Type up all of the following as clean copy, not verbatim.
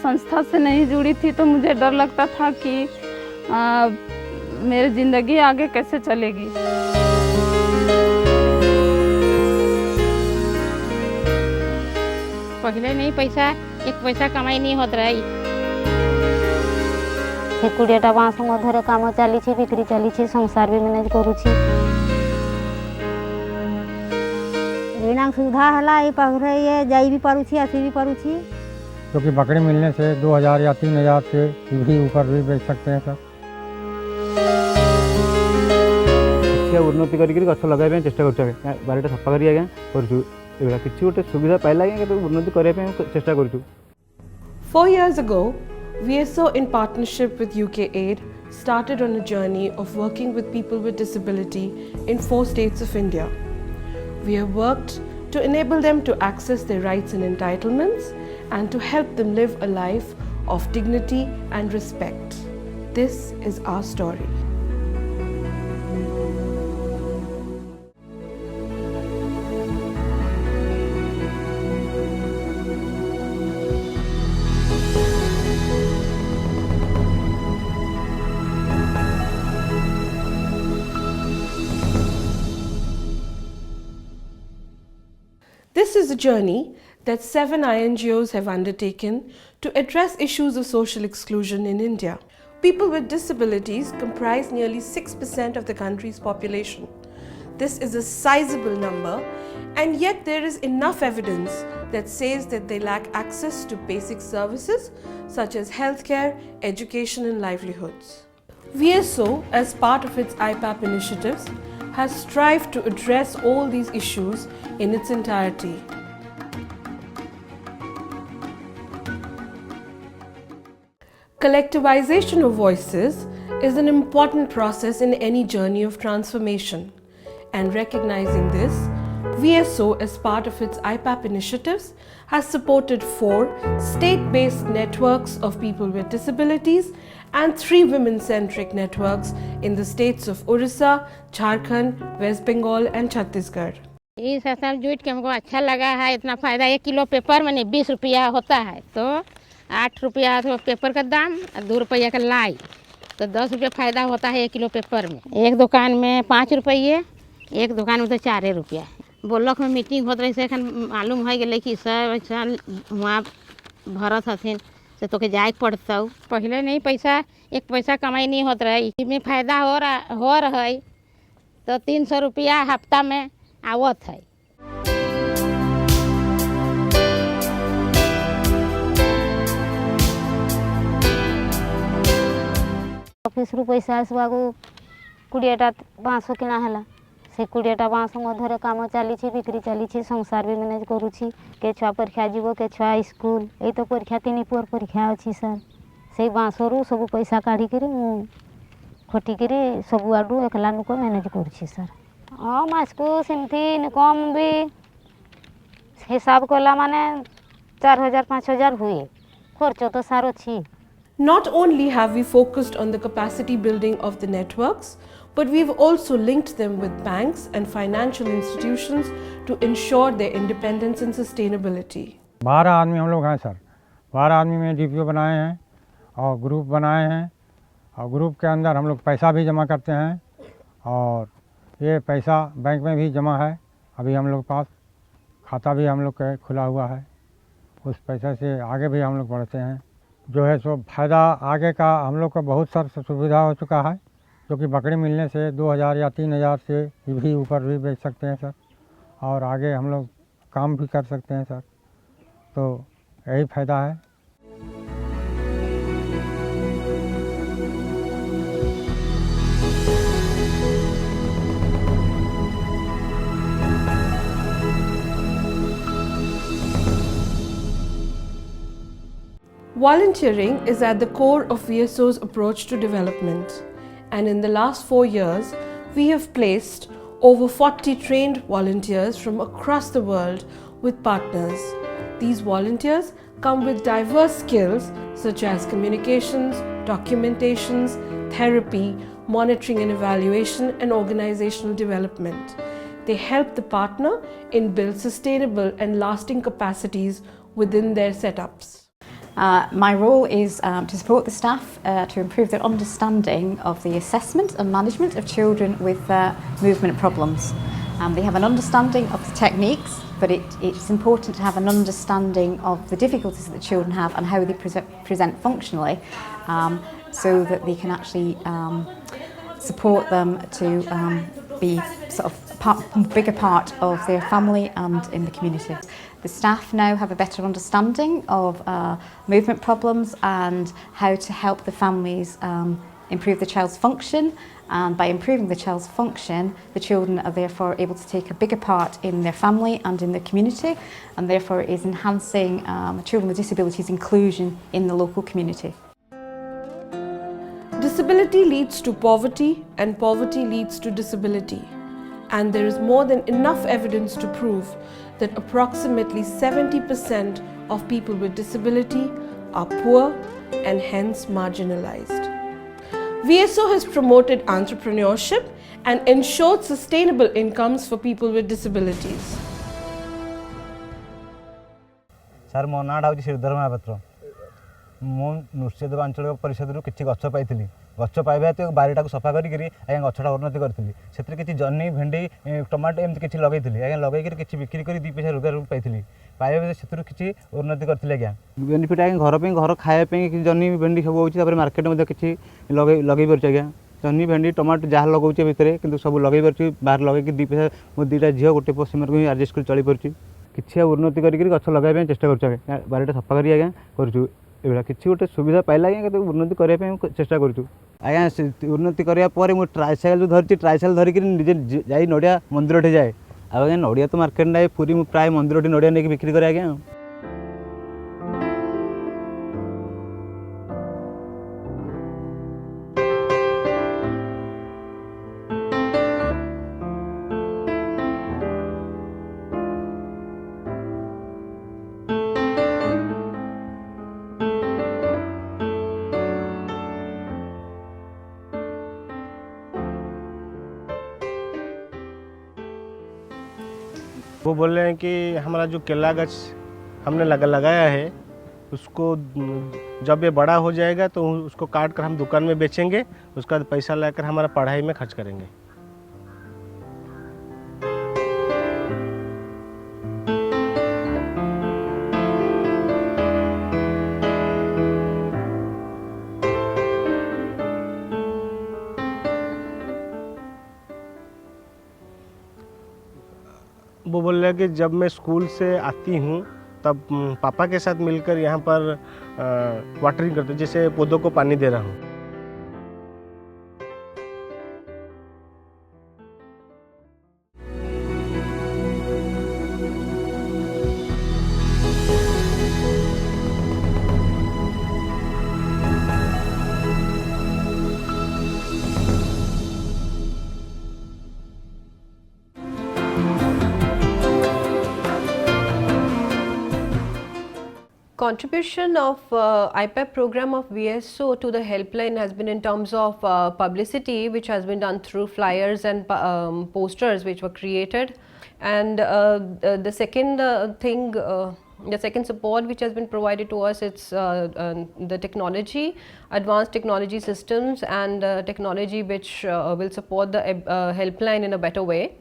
संस्था से नहीं जुड़ी थी तो मुझे डर लगता था कि मेरी ज़िंदगी आगे कैसे चलेगी। पहले नहीं पैसा एक पैसा कमाई नहीं होत रही। 20टा बांस मधुर काम चली बिक्री चली संसार भी मैनेज करुँची। ऋण सुविधा है ये पाखे ये जाई भी पारुछी आसी भी पारुछी। क्योंकि बकरी मिलने से 2000 या 3000 से भी ऊपर भी बेच सकते हैं सर। उन्नति कर गछ लगे चेष्टा कर बारिटा सफा कर किसी गोटे सुविधा पाइला उन्नति करने चेष्टा कर। 4 years ago, VSO in partnership with UKAID started on a journey of working with people with disability in 4 states of India. We have worked to enable them to access their rights and entitlements and to help them live a life of dignity and respect. This is our story. This is a journey that 7 INGOs have undertaken to address issues of social exclusion in India. People with disabilities comprise nearly 6% of the country's population. This is a sizable number, and yet there is enough evidence that says that they lack access to basic services such as healthcare, education and livelihoods. VSO, as part of its IPAP initiatives, has strived to address all these issues in its entirety. Collectivization of voices is an important process in any journey of transformation, and recognizing this, VSO, as part of its IPAP initiatives, has supported 4 state-based networks of people with disabilities and 3 women-centric networks in the states of Orissa, Jharkhand, West Bengal and Chhattisgarh. ये सब जुट के हमको अच्छा लगा है। इतना फ़ायदा 1 किलो पेपर में 20 रुपया होता है तो 8 रुपया तो पेपर का दाम और 2 रुपया का लाई तो 10 रुपया फ़ायदा होता है 1 किलो पेपर में। एक दुकान में 5 रुपये, एक दुकान में तो 4 रुपया। ब्लॉक में मीटिंग होत रही से मालूम है गए कि सब वहाँ भरत हथिन से तो के जाए पड़ता। पहले नहीं पैसा एक पैसा कमाई नहीं होत रही। इसमें फ़ायदा हो रहा है तो 300 रुपया हफ्ता में आवत है। ऑफिस रु पैसा आसवा को 20टा बांस किना है से 20टा बांस मधुर काम चली बिक्री चली संसार भी मैनेज करुँची। के छुआ परीक्षा जीव के छुआ स्कूल ये तो परीक्षा 3 पुअर परीक्षा अच्छी सर से बांसरू सब पैसा काढ़ी खटिकी सब आडू एकला लोक मैनेज करुँची सर। हाँ मास को सेमती इनकम भी हिसाब कला माने 4000-5000 हुए खर्च तो सार अच्छी। Not only have we focused on the capacity building of the networks, but we've also linked them with banks and financial institutions to ensure their independence and sustainability. 12 आदमी हम लोग हैं सर। 12 आदमी में डीपीओ बनाए हैं और ग्रुप बनाए हैं और ग्रुप के अंदर हम लोग पैसा भी जमा करते हैं और ये पैसा बैंक में भी जमा है। अभी हम लोग पास खाता भी हम लोग का खुला हुआ है। उस पैसे से आगे भी हम लोग बढ़ते हैं। जो है सो फ़ायदा आगे का हम लोग का बहुत सारा सुविधा हो चुका है। क्योंकि बकरी मिलने से 2000 या 3000 से भी ऊपर भी बेच सकते हैं सर और आगे हम लोग काम भी कर सकते हैं सर। तो यही फ़ायदा है। Volunteering is at the core of VSO's approach to development, and in the last 4 years, we have placed over 40 trained volunteers from across the world with partners. These volunteers come with diverse skills such as communications, documentations, therapy, monitoring and evaluation, and organizational development. They help the partner in build sustainable and lasting capacities within their setups. My role is to support the staff to improve their understanding of the assessment and management of children with movement problems. They have an understanding of the techniques, but it's important to have an understanding of the difficulties that the children have and how they present functionally, so that they can actually support them to be sort of bigger part of their family and in the community. The staff now have a better understanding of movement problems and how to help the families improve the child's function, and by improving the child's function, the children are therefore able to take a bigger part in their family and in their community, and therefore is enhancing children with disabilities inclusion in the local community. Disability leads to poverty, and poverty leads to disability. And there is more than enough evidence to prove that approximately 70% of people with disability are poor and hence marginalized. VSO has promoted entrepreneurship and ensured sustainable incomes for people with disabilities. Sir मो नाँ हूँ श्रीधर महापात्र मु नृसिंहदेव आंचलिक परिषद किसी गछ पाई गछ पाइबा हेतु बारीटा को सफा करी आज्ञा गछटा उन्नति करी से कि जन्नी भेंडी टमाटो एमती किसी लगे आज्ञा लगे कि बिक्री कर 2 पैसा रोजगार पाई पाइबा से किसी उन्नति करी आज्ञा बेनिफिट आज्ञा घर खायापी जन्नी भेंडी सब हो मार्केट में किसी लगे पार्छ आज्ञा जन्नी भेंडी टमाटो जहाँ लगे भितर कि सब लगे पार्छ बाहर लगे 2 पैसा मो 2टा झील गोटे पुଅ से आडजस्ट कर चली पार्छ किसी उन्नति करी गछ लगाइबा चेष्टा कर बारीटा सफा करी आज्ञा करूँ एभा किसी गोटे सुविधा पाइला आज्ञा उन्नति करने चेष्टा करूँ आज्ञा उन्नति कराया मुझे ट्राइसाइकेल जो धरी ट्राइसाइकेल धरिक निजे जाई नड़िया मंदिर टे जाए आज्ञा नड़िया तो मार्केट ना पूरी प्राय मंदिर टे नड़िया नहीं बिक्री करे आज्ञा वो बोल रहे हैं कि हमारा जो केला गछ हमने लगाया है उसको जब ये बड़ा हो जाएगा तो उसको काट कर हम दुकान में बेचेंगे, उसका पैसा लाकर हमारा पढ़ाई में खर्च करेंगे। वो बोल रहे हैं कि जब मैं स्कूल से आती हूँ तब पापा के साथ मिलकर यहाँ पर वाटरिंग करते, जैसे पौधों को पानी दे रहा हूँ। Contribution of IPAP program of VSO to the helpline has been in terms of publicity, which has been done through flyers and posters which were created, and the second thing, the second support which has been provided to us, it's the technology, advanced technology systems and technology which will support the helpline in a better way.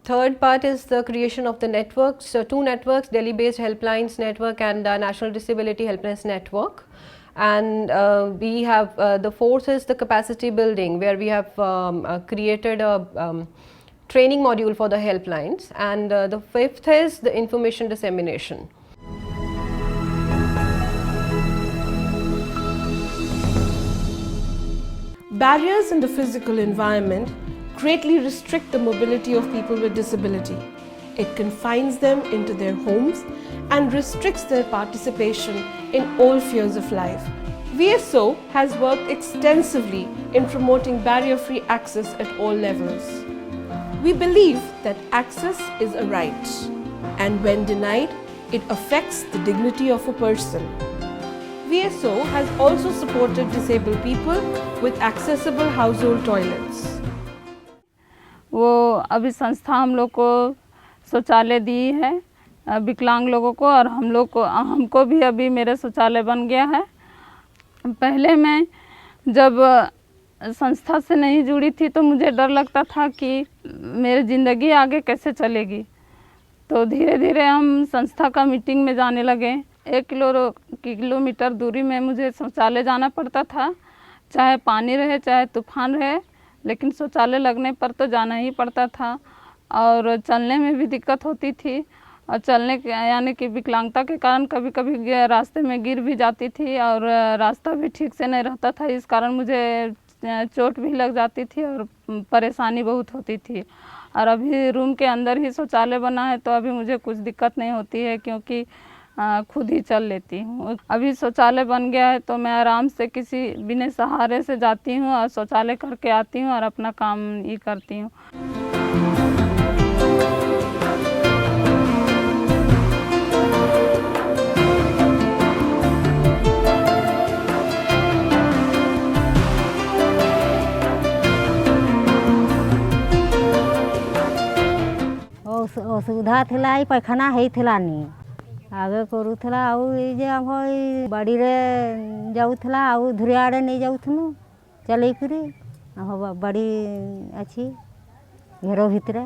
Third part is the creation of the networks, so 2 networks, Delhi based helplines network and National Disability Helplines Network. And we have the fourth is the capacity building, where we have created a training module for the helplines, and the fifth is the information dissemination. Barriers in the physical environment greatly restrict the mobility of people with disability. It confines them into their homes and restricts their participation in all spheres of life. VSO has worked extensively in promoting barrier-free access at all levels. We believe that access is a right, and when denied, it affects the dignity of a person. VSO has also supported disabled people with accessible household toilets. वो अभी संस्था हम लोग को शौचालय दी है, विकलांग लोगों को, और हमको भी अभी मेरे शौचालय बन गया है। पहले मैं जब संस्था से नहीं जुड़ी थी तो मुझे डर लगता था कि मेरी ज़िंदगी आगे कैसे चलेगी। तो धीरे धीरे हम संस्था का मीटिंग में जाने लगे। 1 किलोमीटर दूरी में मुझे शौचालय जाना पड़ता था, चाहे पानी रहे चाहे तूफान रहे, लेकिन शौचालय लगने पर तो जाना ही पड़ता था। और चलने में भी दिक्कत होती थी, और चलने के यानी कि विकलांगता के कारण कभी कभी रास्ते में गिर भी जाती थी, और रास्ता भी ठीक से नहीं रहता था। इस कारण मुझे चोट भी लग जाती थी और परेशानी बहुत होती थी। और अभी रूम के अंदर ही शौचालय बना है तो अभी मुझे कुछ दिक्कत नहीं होती है, क्योंकि खुद ही चल लेती हूँ। अभी शौचालय बन गया है तो मैं आराम से किसी बिना सहारे से जाती हूँ और शौचालय करके आती हूँ और अपना काम ही करती हूँ। असुविधा थिला ई पैखाना हेइथिलानी आगे करूला बाड़ी रे जाऊला आउ धुरियाड़े नहीं जाऊथनु चल करी बाड़ी अच्छी घेर भितर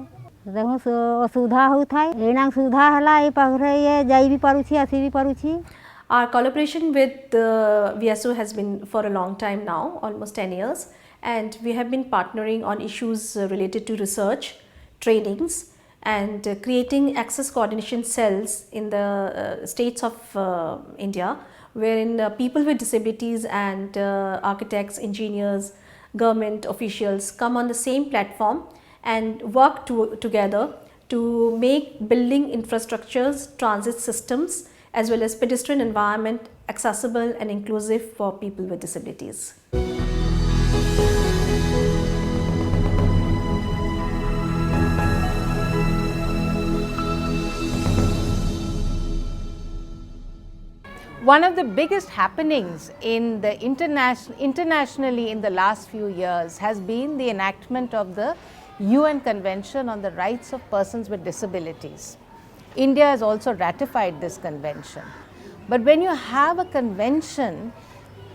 देखो असुविधा होता है एना सुविधा है पाखे ये जाई भी पारुछि आसी भी पारुछि। Our collaboration with VSO has been for a long time now, almost 10 years, and we have been partnering on issues related to research, trainings, and creating access coordination cells in the states of India, wherein people with disabilities and architects, engineers, government officials come on the same platform and work together to make building infrastructures, transit systems, as well as pedestrian environment accessible and inclusive for people with disabilities. One of the biggest happenings in the internationally in the last few years has been the enactment of the UN Convention on the Rights of Persons with Disabilities. India has also ratified this convention. But when you have a convention,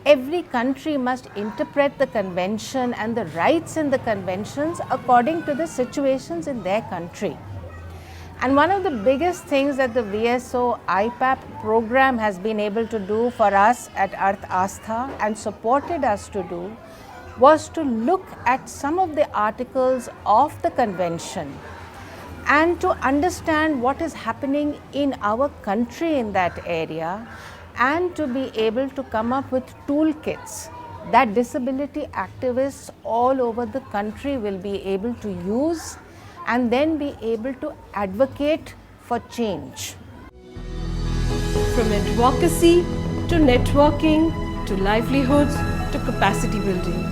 every country must interpret the convention and the rights in the conventions according to the situations in their country. And one of the biggest things that the VSO IPAP program has been able to do for us at Arth Astha and supported us to do was to look at some of the articles of the convention and to understand what is happening in our country in that area, and to be able to come up with toolkits that disability activists all over the country will be able to use and then be able to advocate for change. From advocacy to networking to livelihoods to capacity building,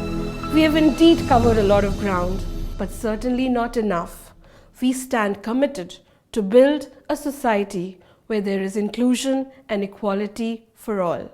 we have indeed covered a lot of ground, but certainly not enough. We stand committed to build a society where there is inclusion and equality for all.